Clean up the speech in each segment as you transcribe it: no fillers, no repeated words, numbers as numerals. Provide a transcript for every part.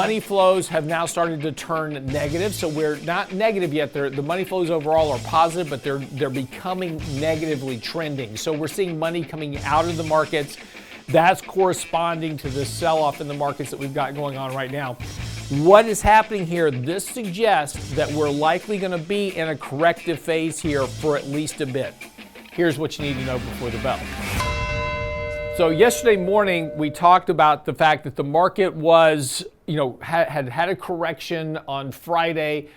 money flows have now started to turn negative. So we're not negative yet. The money flows overall are positive, but they're becoming negatively trending. So we're seeing money coming out of the markets. That's corresponding to the sell-off in the markets that we've got going on right now. What is happening here? This suggests that we're likely going to be in a corrective phase here for at least a bit. Here's what you need to know before the bell. So yesterday morning, we talked about the fact that the market was, had a correction on Friday.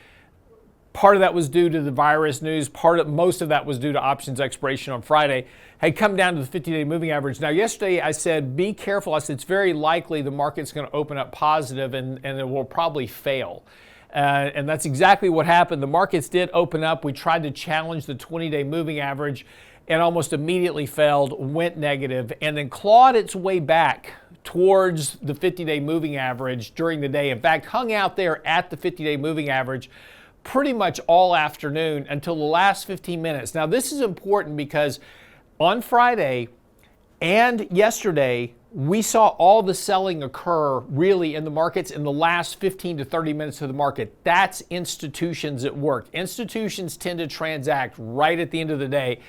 Part of that was due to the virus news. Most of that was due to options expiration on Friday. Had come down to the 50-day moving average. Now, yesterday I said, be careful. I said, it's very likely the market's going to open up positive and it will probably fail. And that's exactly what happened. The markets did open up. We tried to challenge the 20-day moving average and almost immediately failed, went negative, and then clawed its way back towards the 50-day moving average during the day. In fact, hung out there at the 50-day moving average pretty much all afternoon until the last 15 minutes. Now, this is important because on Friday and yesterday, we saw all the selling occur really in the markets in the last 15 to 30 minutes of the market. That's institutions at work. Institutions tend to transact right at the end of the day.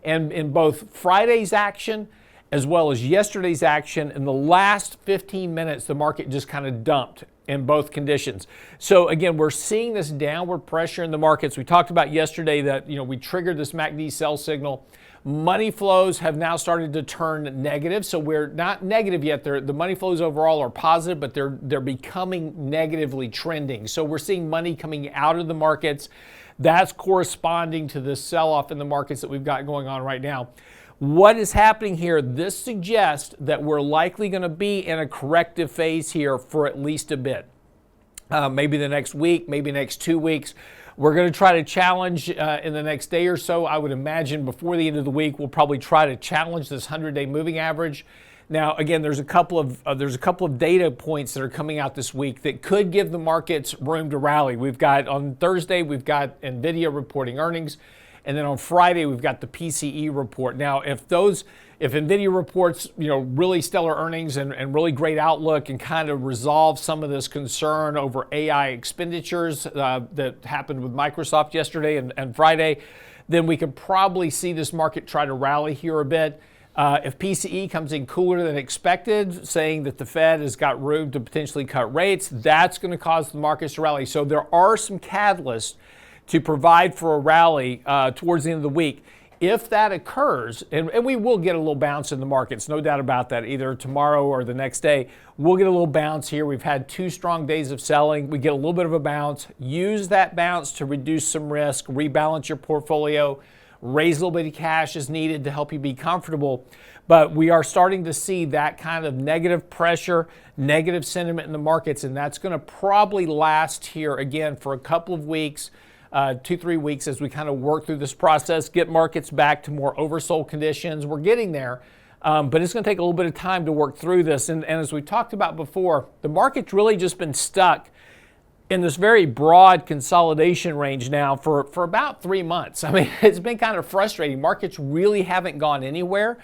And in both Friday's action as well as yesterday's action, in the last 15 minutes, the market just kind of dumped in both conditions. So again, we're seeing this downward pressure in the markets. We talked about yesterday that we triggered this MACD sell signal. Money flows have now started to turn negative. So we're not negative yet. The money flows overall are positive, but they're becoming negatively trending. So we're seeing money coming out of the markets. That's corresponding to the sell-off in the markets that we've got going on right now. What is happening here? This suggests that we're likely going to be in a corrective phase here for at least a bit. Maybe the next week, maybe next 2 weeks. We're going to try to challenge in the next day or so. I would imagine before the end of the week, we'll probably try to challenge this 100-day moving average. Now, again, there's a couple of data points that are coming out this week that could give the markets room to rally. We've got on Thursday, we've got Nvidia reporting earnings. And then on Friday, we've got the PCE report. Now, if Nvidia reports, really stellar earnings and really great outlook and kind of resolve some of this concern over AI expenditures that happened with Microsoft yesterday and Friday, then we could probably see this market try to rally here a bit. If PCE comes in cooler than expected, saying that the Fed has got room to potentially cut rates, that's going to cause the markets to rally. So there are some catalysts to provide for a rally towards the end of the week. If that occurs, and we will get a little bounce in the markets, no doubt about that, either tomorrow or the next day, we'll get a little bounce here. We've had 2 strong days of selling. We get a little bit of a bounce. Use that bounce to reduce some risk, rebalance your portfolio, raise a little bit of cash as needed to help you be comfortable. But we are starting to see that kind of negative pressure, negative sentiment in the markets, and that's going to probably last here again for a couple of weeks. 2-3 weeks as we kind of work through this process, get markets back to more oversold conditions. We're getting there, but it's going to take a little bit of time to work through this. And as we talked about before, the market's really just been stuck in this very broad consolidation range now for about 3 months. I mean, it's been kind of frustrating. Markets really haven't gone anywhere.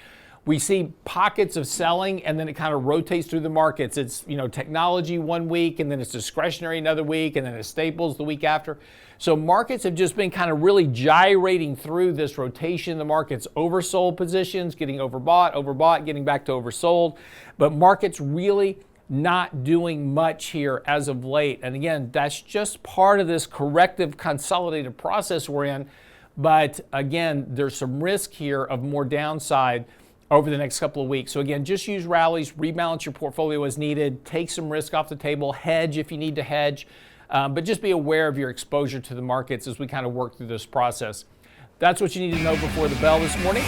We see pockets of selling and then it kind of rotates through the markets. It's, technology one week and then it's discretionary another week and then it's staples the week after. So markets have just been kind of really gyrating through this rotation in the markets. Oversold positions, getting overbought, getting back to oversold. But markets really not doing much here as of late. And again, that's just part of this corrective consolidated process we're in. But again, there's some risk here of more downside over the next couple of weeks. So again, just use rallies, rebalance your portfolio as needed, take some risk off the table, hedge if you need to hedge, but just be aware of your exposure to the markets as we kind of work through this process. That's what you need to know before the bell this morning.